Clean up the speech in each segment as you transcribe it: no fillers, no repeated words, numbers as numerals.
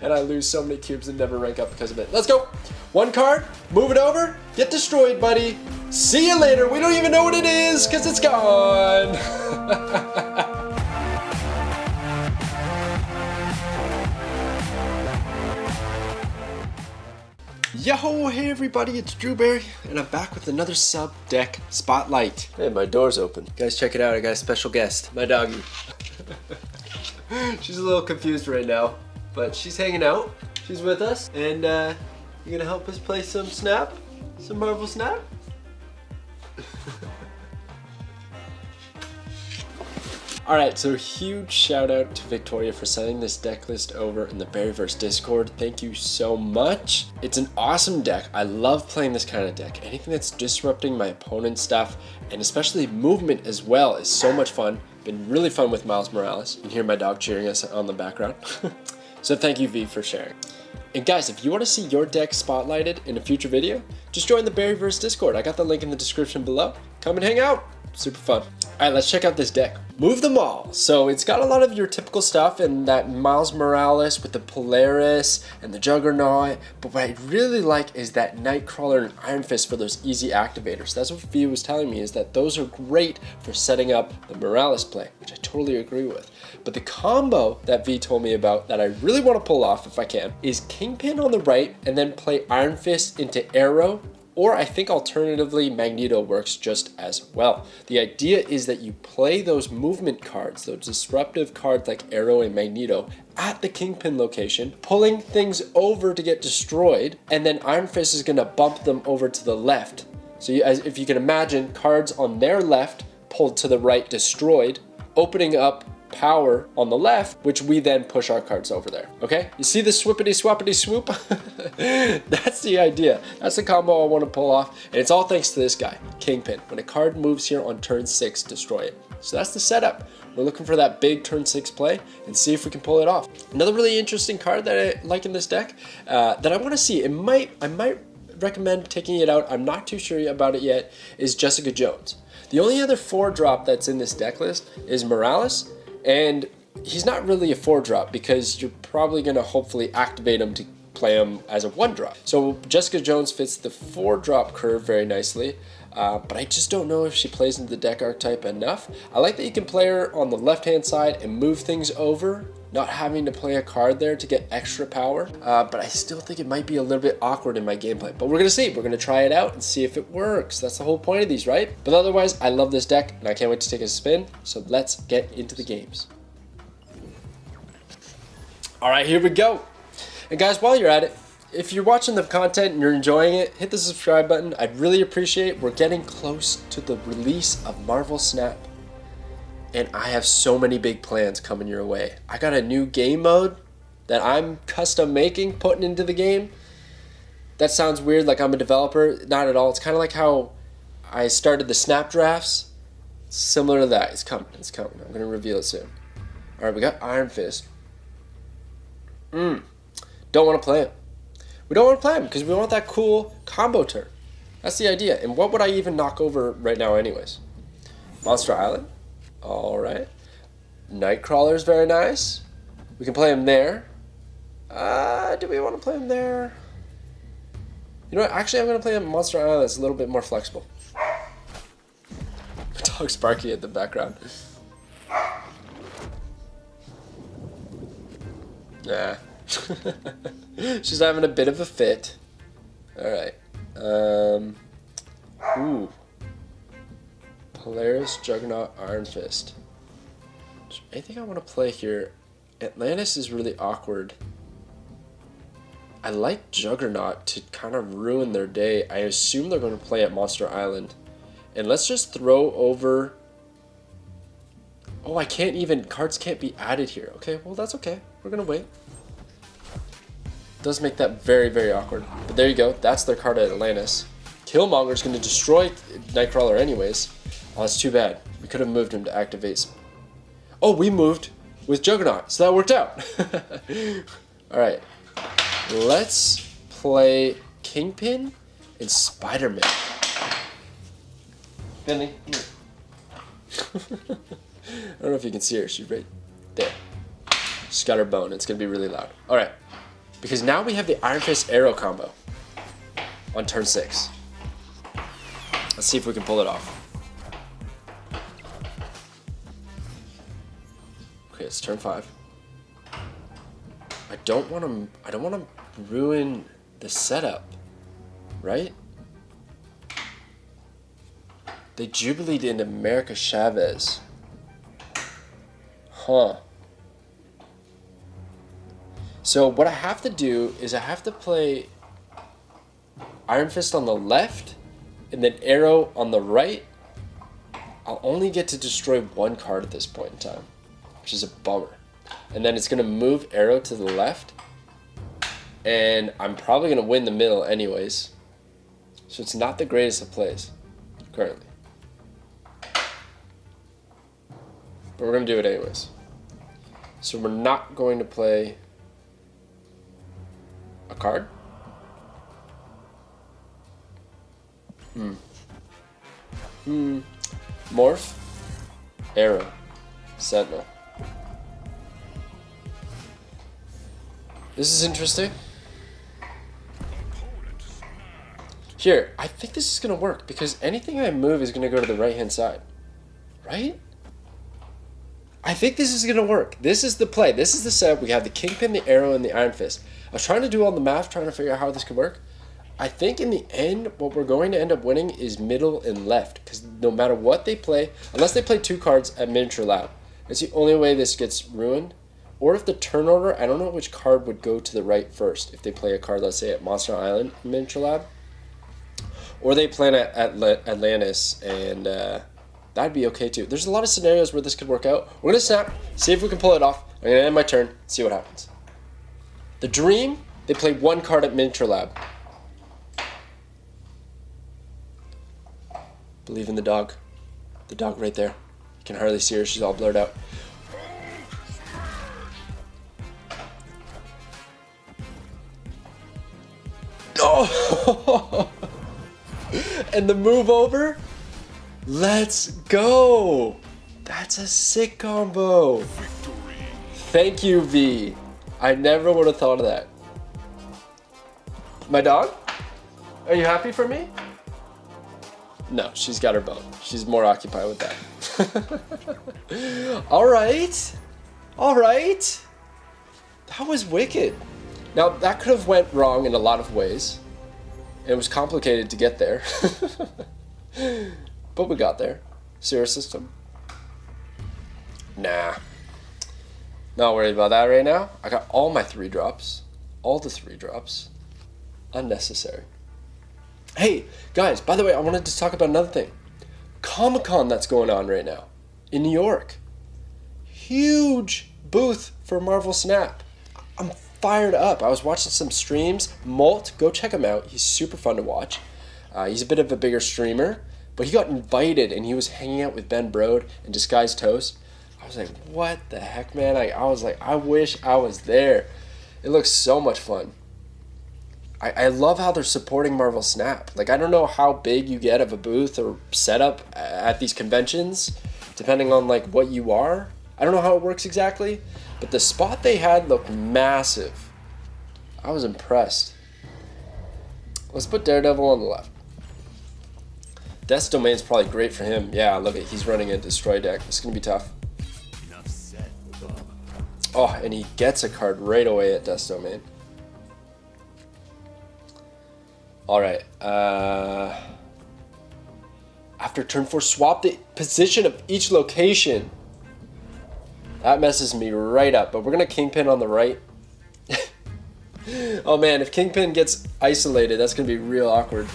and I lose so many cubes and never rank up because of it. Let's go. One card, move it over, get destroyed, buddy. See you later. We don't even know what it is because it's gone. Yo, hey everybody, it's Drewberry, and I'm back with another sub deck spotlight. Hey, my door's open. Guys, check it out, I got a special guest, my doggy. She's a little confused right now, but she's hanging out. She's with us, and you gonna help us play some Snap? Some Marvel Snap? Alright, so huge shout out to Victoria for sending this deck list over in the Berryverse Discord. Thank you so much. It's an awesome deck. I love playing this kind of deck. Anything that's disrupting my opponent's stuff, and especially movement as well, is so much fun. Been really fun with Miles Morales. You can hear my dog cheering us on the background. So thank you, V, for sharing. And guys, if you want to see your deck spotlighted in a future video, just join the Berryverse Discord. I got the link in the description below. Come and hang out. Super fun. Alright, let's check out this deck. Move them all. So it's got a lot of your typical stuff and that Miles Morales with the Polaris and the Juggernaut. But what I really like is that Nightcrawler and Iron Fist for those easy activators. That's what V was telling me, is that those are great for setting up the Morales play, which I totally agree with. But the combo that V told me about that I really want to pull off if I can is Kingpin on the right and then play Iron Fist into Aero. Or I think alternatively, Magneto works just as well. The idea is that you play those movement cards, those disruptive cards like Aero and Magneto, at the Kingpin location, pulling things over to get destroyed, and then Iron Fist is gonna bump them over to the left. So if you can imagine, cards on their left pulled to the right, destroyed, opening up power on the left, which we then push our cards over there. Okay, you see the swippity swappity swoop? That's the idea. That's the combo I want to pull off, and it's all thanks to this guy, Kingpin. When a card moves here on turn 6, destroy it. So that's the setup. We're looking for that big turn 6 play and see if we can pull it off. Another really interesting card that I like in this deck that I want to see, I might recommend taking it out, I'm not too sure about it yet, is Jessica Jones. The only other 4-drop that's in this deck list is Morales, and he's not really a 4-drop because you're probably going to hopefully activate him to play him as a 1-drop. So Jessica Jones fits the 4-drop curve very nicely, but I just don't know if she plays into the deck archetype enough. I like that you can play her on the left-hand side and move things over, not having to play a card there to get extra power, but I still think it might be a little bit awkward in my gameplay. But we're going to see. We're going to try it out and see if it works. That's the whole point of these, right? But otherwise, I love this deck, and I can't wait to take a spin. So let's get into the games. All right, here we go. And guys, while you're at it, if you're watching the content and you're enjoying it, hit the subscribe button. I'd really appreciate it. We're getting close to the release of Marvel Snap, and I have so many big plans coming your way. I got a new game mode that I'm custom making, putting into the game. That sounds weird, like I'm a developer. Not at all. It's kind of like how I started the Snap drafts. Similar to that. It's coming. It's coming. I'm going to reveal it soon. All right, we got Iron Fist. Don't want to play him. We don't want to play him because we want that cool combo turn. That's the idea. And what would I even knock over right now anyways? Monster Island? All right. Nightcrawler is very nice. We can play him there. Do we want to play him there? You know what? Actually, I'm going to play him Monster Island. It's a little bit more flexible. My dog's barking at the background. Nah. She's having a bit of a fit. Alright. Ooh. Polaris, Juggernaut, Iron Fist. Is there anything I want to play here? Atlantis is really awkward. I like Juggernaut to kind of ruin their day. I assume they're going to play at Monster Island. And let's just throw over... Oh, I can't even... Cards can't be added here. Okay, well, that's okay. We're going to wait. Does make that very, very awkward. But there you go. That's their card at Atlantis. Killmonger's going to destroy Nightcrawler anyways. Oh, that's too bad. We could have moved him to activate. Oh, we moved with Juggernaut, so that worked out. Alright. Let's play Kingpin and Spider-Man. Finley, come here. I don't know if you can see her. She's right there. Scutterbone. It's gonna be really loud. All right, because now we have the Iron Fist Aero combo on turn 6. Let's see if we can pull it off. Okay, it's turn 5. I don't want to ruin the setup, right? They Jubileed into America Chavez. Huh. So what I have to do is I have to play Iron Fist on the left and then Aero on the right. I'll only get to destroy 1 card at this point in time, which is a bummer. And then it's going to move Aero to the left. And I'm probably going to win the middle anyways. So it's not the greatest of plays currently. But we're going to do it anyways. So we're not going to play a card. Morph, Aero, Sentinel. This is interesting. Here, I think this is going to work because anything I move is going to go to the right-hand side. Right? I think this is going to work. This is the play. This is the setup. We have the Kingpin, the Aero, and the Iron Fist. I was trying to do all the math, trying to figure out how this could work. I think in the end, what we're going to end up winning is middle and left. Because no matter what they play, unless they play 2 cards at Miniature Lab, it's the only way this gets ruined. Or if the turn order, I don't know which card would go to the right first. If they play a card, let's say, at Monster Island Miniature Lab. Or they plan at Atlantis, and that'd be okay too. There's a lot of scenarios where this could work out. We're going to snap, see if we can pull it off. I'm going to end my turn, see what happens. The Dream, they play 1 card at Miniature Lab. Believe in the dog. The dog right there. You can hardly see her, she's all blurred out. Oh! And the move over? Let's go! That's a sick combo. Thank you, V. I never would have thought of that. My dog? Are you happy for me? No, she's got her bone. She's more occupied with that. All right. All right. That was wicked. Now, that could have went wrong in a lot of ways. It was complicated to get there. But we got there. Sewer system. Nah. Not worried about that right now. I got all my 3-drops. All the 3-drops. Unnecessary. Hey, guys, by the way, I wanted to talk about another thing. Comic-Con that's going on right now in New York. Huge booth for Marvel Snap. I'm fired up. I was watching some streams. Molt, go check him out. He's super fun to watch. He's a bit of a bigger streamer, but he got invited and he was hanging out with Ben Brode and Disguised Toast. I was like, what the heck, man? I was like, I wish I was there. It looks so much fun. I love how they're supporting Marvel Snap. Like, I don't know how big you get of a booth or setup at these conventions, depending on, like, what you are. I don't know how it works exactly, but the spot they had looked massive. I was impressed. Let's put Daredevil on the left. Death's Domain's probably great for him. Yeah, look at it. He's running a Destroy deck. It's going to be tough. Oh, and he gets a card right away at Death's Domain. Alright, after turn 4, swap the position of each location. That messes me right up, but we're going to Kingpin on the right. Oh man, if Kingpin gets isolated, that's going to be real awkward.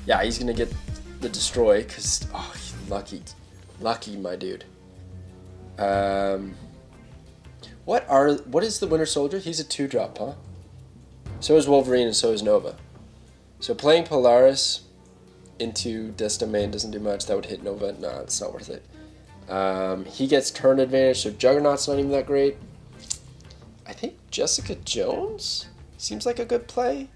Yeah, he's going to get the destroy, because, oh, he's lucky. Lucky, my dude. What is the Winter Soldier? He's a 2-drop, huh? So is Wolverine and so is Nova. So playing Polaris into Death's Domain doesn't do much. That would hit Nova. Nah, it's not worth it. He gets turn advantage, so Juggernaut's not even that great. I think Jessica Jones seems like a good play.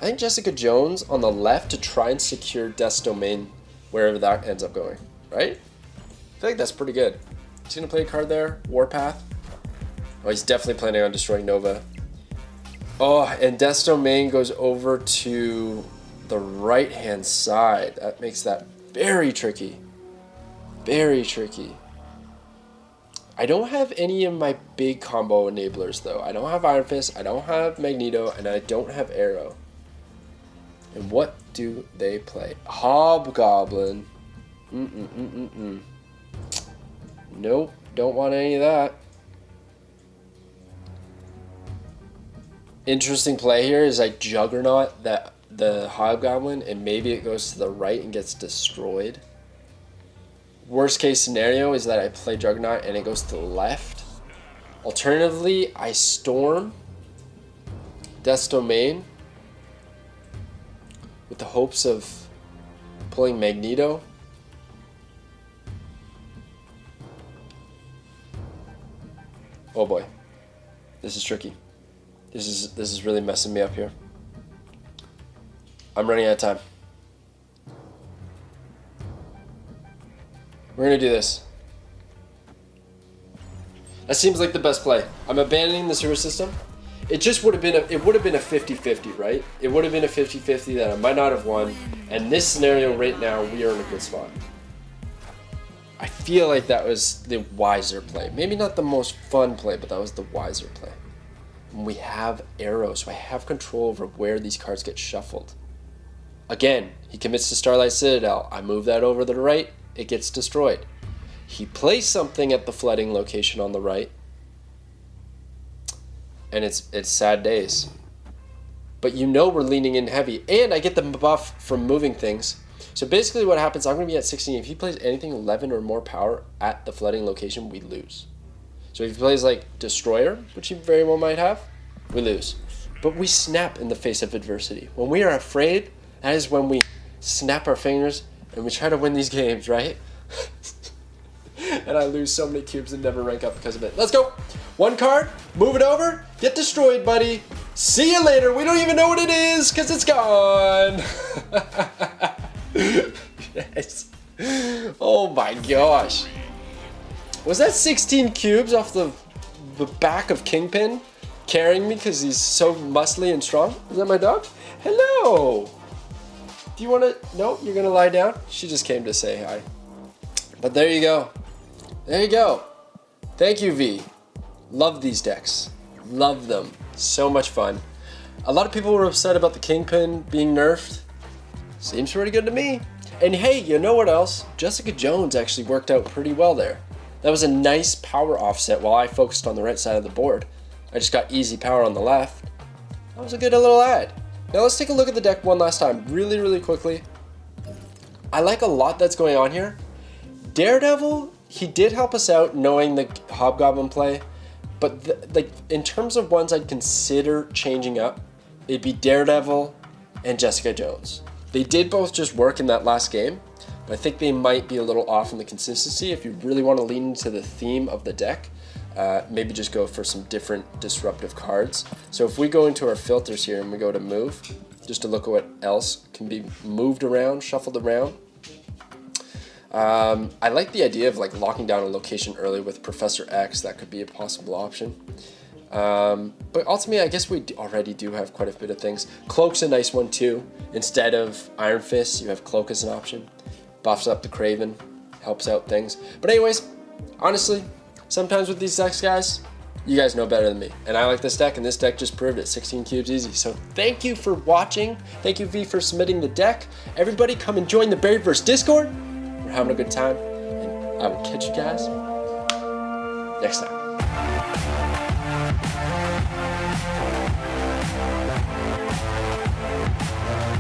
I think Jessica Jones on the left to try and secure Death's Domain wherever that ends up going, right? I feel like that's pretty good. He's going to play a card there, Warpath. Oh, he's definitely planning on destroying Nova. Oh, and Death's Domain goes over to the right-hand side. That makes that very tricky. Very tricky. I don't have any of my big combo enablers, though. I don't have Iron Fist, I don't have Magneto, and I don't have Aero. And what do they play? Hobgoblin. Nope, don't want any of that. Interesting play here is I Juggernaut the Hobgoblin, and maybe it goes to the right and gets destroyed. Worst case scenario is that I play Juggernaut and it goes to the left. Alternatively, I Storm Death's Domain with the hopes of pulling Magneto. Oh boy, this is tricky. This is really messing me up here. I'm running out of time. We're gonna do this. That seems like the best play. I'm abandoning the sewer system. It just would have been a 50-50, right? It would have been a 50-50 that I might not have won. And this scenario right now, we are in a good spot. I feel like that was the wiser play. Maybe not the most fun play, but that was the wiser play. And we have Aero, so I have control over where these cards get shuffled. Again, he commits to Starlight Citadel. I move that over to the right, it gets destroyed. He plays something at the flooding location on the right, and it's sad days. But you know we're leaning in heavy, and I get the buff from moving things. So basically what happens, I'm going to be at 16. If he plays anything 11 or more power at the flooding location, we lose. So if he plays like Destroyer, which he very well might have, we lose. But we snap in the face of adversity. When we are afraid, that is when we snap our fingers and we try to win these games, right? And I lose so many cubes and never rank up because of it. Let's go. One card, move it over, get destroyed, buddy. See you later. We don't even know what it is because it's gone. Yes. Oh my gosh. Was that 16 cubes off the back of Kingpin carrying me because he's so muscly and strong? Is that my dog? Hello. Do you want to? No, you're going to lie down? She just came to say hi. But there you go. There you go. Thank you, V. Love these decks. Love them. So much fun. A lot of people were upset about the Kingpin being nerfed. Seems pretty good to me. And hey, you know what else? Jessica Jones actually worked out pretty well there. That was a nice power offset while I focused on the right side of the board. I just got easy power on the left. That was a good little ad. Now let's take a look at the deck one last time, really quickly. I like a lot that's going on here. Daredevil, he did help us out knowing the Hobgoblin play, but like in terms of ones I'd consider changing up, it'd be Daredevil and Jessica Jones. They did both just work in that last game, but I think they might be a little off in the consistency. If you really want to lean into the theme of the deck, maybe just go for some different disruptive cards. So if we go into our filters here and we go to move, just to look at what else can be moved around, shuffled around. I like the idea of like locking down a location early with Professor X. That could be a possible option. But ultimately, I guess we already do have quite a bit of things. Cloak's a nice one too. Instead of Iron Fist, you have Cloak as an option. Buffs up the Kraven, helps out things. But anyways, honestly, sometimes with these decks, guys, you guys know better than me. And I like this deck, and this deck just proved it. 16 cubes easy. So thank you for watching. Thank you, V, for submitting the deck. Everybody come and join the Berryverse Discord. We're having a good time, and I will catch you guys next time.